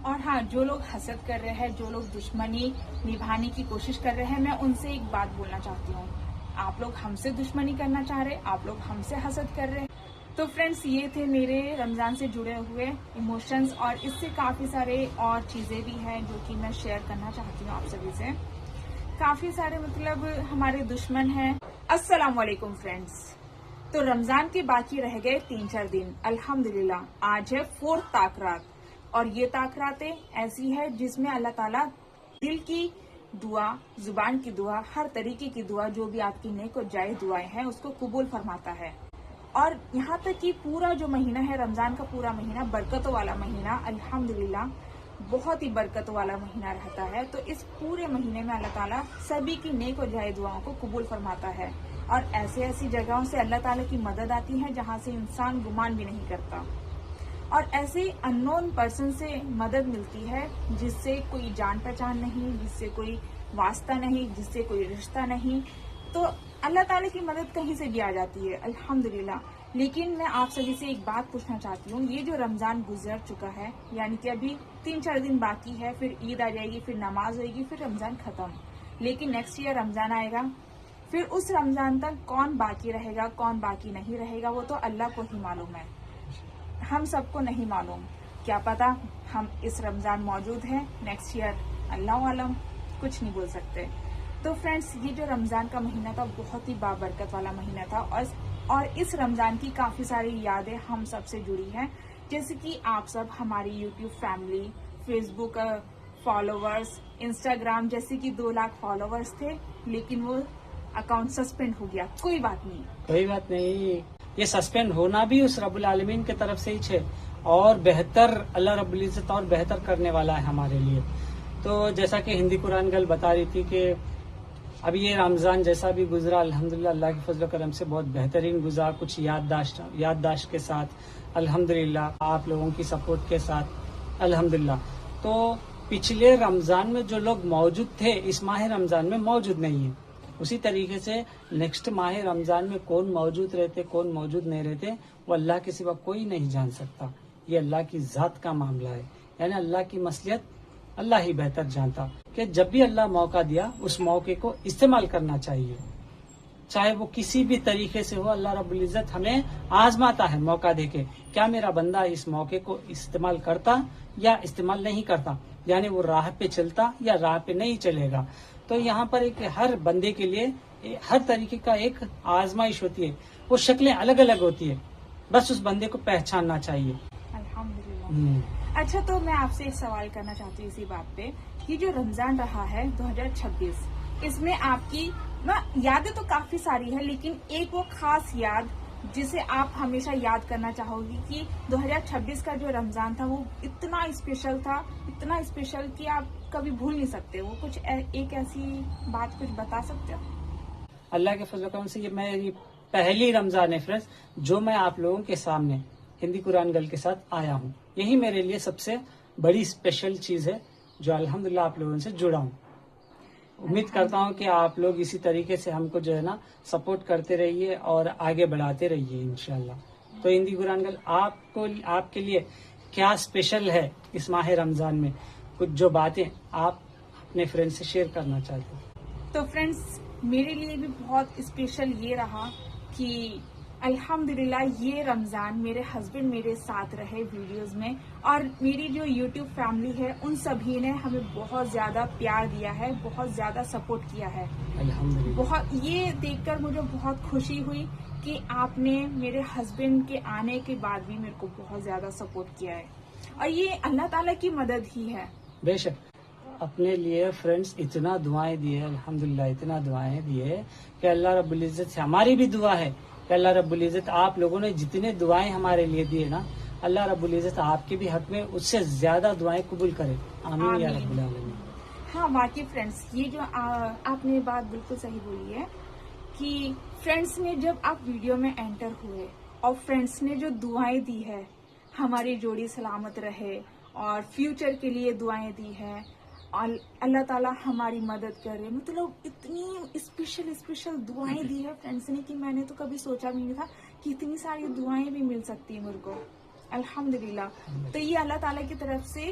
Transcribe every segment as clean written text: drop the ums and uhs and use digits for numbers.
اور ہاں جو لوگ حسد کر رہے ہیں, جو لوگ دشمنی نبھانے کی کوشش کر رہے ہیں, میں ان سے ایک بات بولنا چاہتی ہوں. آپ لوگ ہم سے دشمنی کرنا چاہ رہے, آپ لوگ ہم سے حسد کر رہے. تو فرینڈس, یہ تھے میرے رمضان سے جڑے ہوئے ایموشنز, اور اس سے کافی سارے اور چیزیں بھی ہیں جو کہ میں شیئر کرنا چاہتی ہوں آپ سبھی سے. کافی سارے ہمارے دشمن ہیں. السلام علیکم فرینڈس. تو رمضان کے باقی رہ گئے 3-4 دن. الحمدللہ آج ہے 4 تاکرات, اور یہ تاکراتیں ایسی ہے جس میں اللہ تعالیٰ دل کی دعا, زبان کی دعا, ہر طریقے کی دعا, جو بھی آپ کی نیک و جائز دعائیں ہیں اس کو قبول فرماتا ہے. اور یہاں تک کہ پورا جو مہینہ ہے رمضان کا, پورا مہینہ برکتوں والا مہینہ, الحمدللہ بہت ہی برکتوں والا مہینہ رہتا ہے. تو اس پورے مہینے میں اللہ تعالیٰ سبھی کی نیک و جائز دعاؤں کو قبول فرماتا ہے, اور ایسی جگہوں سے اللہ تعالیٰ کی مدد آتی ہے جہاں سے انسان گمان بھی نہیں کرتا, اور ایسے ان نون پرسن سے مدد ملتی ہے جس سے کوئی جان پہچان نہیں, جس سے کوئی واسطہ نہیں, جس سے کوئی رشتہ نہیں. تو اللہ تعالیٰ کی مدد کہیں سے بھی آ جاتی ہے الحمدللہ. لیکن میں آپ سبھی سے ایک بات پوچھنا چاہتی ہوں, یہ جو رمضان گزر چکا ہے, یعنی کہ ابھی 3-4 دن باقی ہے, پھر عید آ جائے گی, پھر نماز ہوئے گی, پھر رمضان ختم. لیکن نیکسٹ ایئر رمضان آئے گا. پھر اس رمضان تک کون باقی رہے گا, کون باقی نہیں رہے گا, وہ تو اللہ کو ہی معلوم ہے, ہم سب کو نہیں معلوم. کیا پتا ہم اس رمضان موجود ہیں, نیکسٹ ایئر اللہ عالم, کچھ نہیں بول سکتے. تو فرینڈس, یہ جو رمضان کا مہینہ تھا بہت ہی بابرکت والا مہینہ تھا, اور اس رمضان کی کافی ساری یادیں ہم سب سے جڑی ہیں. جیسے کہ آپ سب ہماری یوٹیوب فیملی, فیس بک فالوورز, انسٹاگرام جیسے کہ 2 لاکھ فالوورز تھے, لیکن وہ اکاؤنٹ سسپینڈ ہو گیا. کوئی بات نہیں, کوئی بات نہیں. یہ سسپینڈ ہونا بھی اس رب العالمین کی طرف سے ہی ہے, اور بہتر اللہ رب العزت اور بہتر کرنے والا ہے ہمارے لیے. تو جیسا کہ ہندی قرآن گل بتا رہی تھی کہ اب یہ رمضان جیسا بھی گزرا الحمدللہ اللہ کے فضل و کرم سے بہت بہترین گزرا, کچھ یادداشت کے ساتھ الحمدللہ, آپ لوگوں کی سپورٹ کے ساتھ الحمدللہ. تو پچھلے رمضان میں جو لوگ موجود تھے اس ماہ رمضان میں موجود نہیں ہیں, اسی طریقے سے نیکسٹ ماہ رمضان میں کون موجود رہتے کون موجود نہیں رہتے وہ اللہ کے سوا کوئی نہیں جان سکتا. یہ اللہ کی ذات کا معاملہ ہے, یعنی اللہ کی مصلحت اللہ ہی بہتر جانتا. کہ جب بھی اللہ موقع دیا اس موقع کو استعمال کرنا چاہیے, چاہے وہ کسی بھی طریقے سے ہو. اللہ رب العزت ہمیں آزماتا ہے موقع دے کے, کیا میرا بندہ اس موقع کو استعمال کرتا یا استعمال نہیں کرتا, یعنی وہ راہ پہ چلتا یا راہ پہ نہیں چلے گا. تو یہاں پر ایک ہر بندے کے لیے ہر طریقے کا ایک آزمائش ہوتی ہے, وہ شکلیں الگ الگ ہوتی ہے, بس اس بندے کو پہچاننا چاہیے. الحمدللہ. اچھا, تو میں آپ سے ایک سوال کرنا چاہتی ہوں اسی بات پہ. یہ جو رمضان رہا ہے 2026, اس میں آپ کی یادیں تو کافی ساری ہے, لیکن ایک وہ خاص یاد جسے آپ ہمیشہ یاد کرنا چاہو گی کہ 2026 کا جو رمضان تھا وہ اتنا اسپیشل تھا, اتنا اسپیشل کہ آپ کبھی بھول نہیں سکتے. وہ کچھ ایک ایسی بات کچھ بتا سکتے ہو؟ اللہ کے فضل و کرم سے یہ میری پہلی رمضان ہے فرینڈز, جو میں آپ لوگوں کے سامنے ہندی قرآن گل کے ساتھ آیا ہوں. یہی میرے لیے سب سے بڑی اسپیشل چیز ہے جو الحمدللہ آپ لوگوں سے جڑا ہوں. امید کرتا ہوں کہ آپ لوگ اسی طریقے سے ہم کو جو ہے نا سپورٹ کرتے رہیے اور آگے بڑھاتے رہیے انشاءاللہ. تو ہندی قرآن گل آپ کے لیے کیا اسپیشل ہے اس ماہ رمضان میں, کچھ جو باتیں آپ اپنے فرینڈ سے شیئر کرنا چاہتے ہیں. تو فرینڈس, میرے لیے بھی بہت اسپیشل یہ رہا کہ الحمدللہ یہ رمضان میرے ہسبینڈ میرے ساتھ رہے ویڈیوز میں, اور میری جو یوٹیوب فیملی ہے ان سبھی نے ہمیں بہت زیادہ پیار دیا ہے, بہت زیادہ سپورٹ کیا ہے. الحمدللہ. بہت یہ دیکھ کر مجھے بہت خوشی ہوئی کہ آپ نے میرے ہسبینڈ کے آنے کے بعد بھی میرے کو بہت زیادہ سپورٹ کیا ہے, اور یہ اللہ تعالیٰ کی مدد ہی ہے. بے شک اپنے لیے فرینڈز اتنا دعائیں دیے, الحمدللہ اتنا دعائیں دیے کہ اللہ رب العزت سے ہماری بھی دعا ہے کہ اللہ رب العزت آپ لوگوں نے جتنے دعائیں ہمارے لیے دیے نا, اللہ رب العزت آپ کے بھی حق میں اس سے زیادہ دعائیں قبول کرے. آمین یا رب العالمین. ہاں واقعی فرینڈس, یہ جو آپ نے بات بالکل صحیح بولی ہے کہ فرینڈس نے جب آپ ویڈیو میں انٹر ہوئے اور فرینڈس نے جو دعائیں دی ہے, ہماری جوڑی سلامت رہے اور فیوچر کے لیے دعائیں دی ہے, اللہ تعالیٰ ہماری مدد کرے, مطلب اتنی اسپیشل دعائیں دی ہے فرینڈس نے کہ میں نے تو کبھی سوچا بھی نہیں تھا کہ اتنی ساری دعائیں بھی مل سکتی ہیں میرے کو. الحمدللہ. تو یہ اللہ تعالیٰ کی طرف سے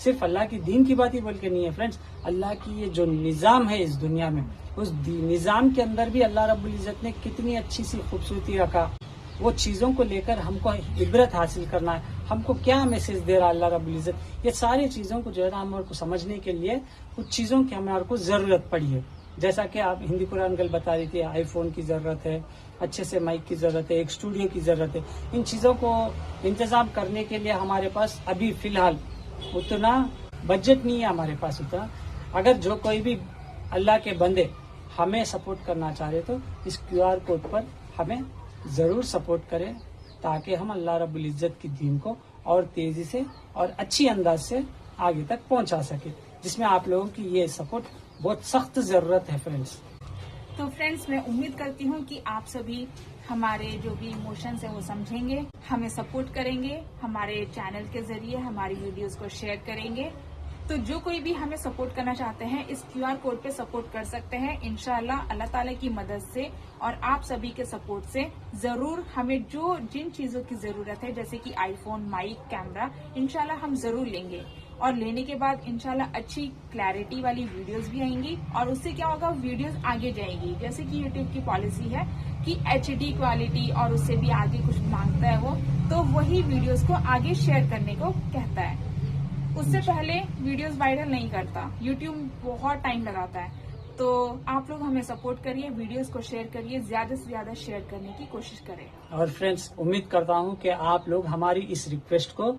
صرف اللہ کی دین کی بات ہی بول کے نہیں ہے فرینڈس، اللہ کی یہ جو نظام ہے اس دنیا میں، اس نظام کے اندر بھی اللہ رب العزت نے کتنی اچھی سی خوبصورتی رکھا. وہ چیزوں کو لے کر ہم کو عبرت حاصل کرنا ہے، ہم کو کیا میسج دے رہا اللہ رب العزت، یہ ساری چیزوں کو جو ہے نا ہمارے کو سمجھنے کے لیے کچھ چیزوں کی ہمارے کو ضرورت پڑی ہے. جیسا کہ آپ ہندی قرآن گل بتا رہی تھی، آئی فون کی ضرورت ہے، اچھے سے مائک کی ضرورت ہے، ایک اسٹوڈیو کی ضرورت ہے. ان چیزوں کو انتظام کرنے کے لیے ہمارے پاس ابھی فی الحال اتنا بجٹ نہیں ہے ہمارے پاس اتنا. اگر جو کوئی بھی اللہ کے بندے ہمیں سپورٹ کرنا چاہ رہے تو اس QR کوڈ پر ہمیں ضرور سپورٹ کریں، تاکہ ہم اللہ رب العزت کی دین کو اور تیزی سے اور اچھی انداز سے آگے تک پہنچا سکے، جس میں آپ لوگوں کی یہ سپورٹ بہت سخت ضرورت ہے فرینڈس. تو فرینڈس میں امید کرتی ہوں کہ آپ سبھی ہمارے جو بھی ایموشنز ہیں وہ سمجھیں گے، ہمیں سپورٹ کریں گے، ہمارے چینل کے ذریعے ہماری ویڈیوز کو شیئر کریں گے. تو جو کوئی بھی ہمیں سپورٹ کرنا چاہتے ہیں اس QR کوڈ پہ سپورٹ کر سکتے ہیں. انشاءاللہ اللہ تعالیٰ کی مدد سے اور آپ سبھی کے سپورٹ سے ضرور ہمیں جن چیزوں کی ضرورت ہے، جیسے کہ آئی فون، مائک، کیمرہ، انشاءاللہ ہم ضرور لیں گے. اور لینے کے بعد انشاءاللہ اچھی کلیئرٹی والی ویڈیوز بھی آئیں گی، اور اس سے کیا ہوگا، ویڈیوز آگے جائیں گی. جیسے کہ یوٹیوب کی پالیسی ہے کہ HD کوالٹی اور اس سے بھی آگے کچھ مانگتا ہے وہ، تو وہی ویڈیوز کو آگے شیئر کرنے کو کہتا ہے. اس سے پہلے ویڈیوز وائرل نہیں کرتا، یوٹیوب بہت ٹائم لگاتا ہے. تو آپ لوگ ہمیں سپورٹ کریے، ویڈیوز کو شیئر کریے، زیادہ سے زیادہ شیئر کرنے کی کوشش کریں. اور فرینڈس امید کرتا ہوں کہ آپ لوگ ہماری اس ریکویسٹ کو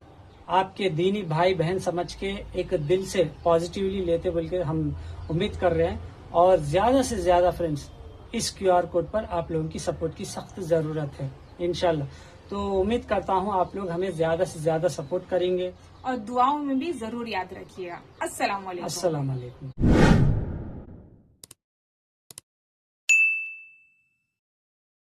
آپ کے دینی بھائی بہن سمجھ کے ایک دل سے پازیٹیولی لیتے، بلکہ ہم امید کر رہے ہیں. اور زیادہ سے زیادہ فرینڈس اس QR کوڈ پر آپ لوگوں کی سپورٹ کی سخت ضرورت ہے انشاءاللہ. تو امید کرتا ہوں آپ لوگ ہمیں زیادہ سے زیادہ سپورٹ کریں گے، اور دعاؤں میں بھی ضرور یاد رکھیے گا. السلام علیکم. السلام علیکم.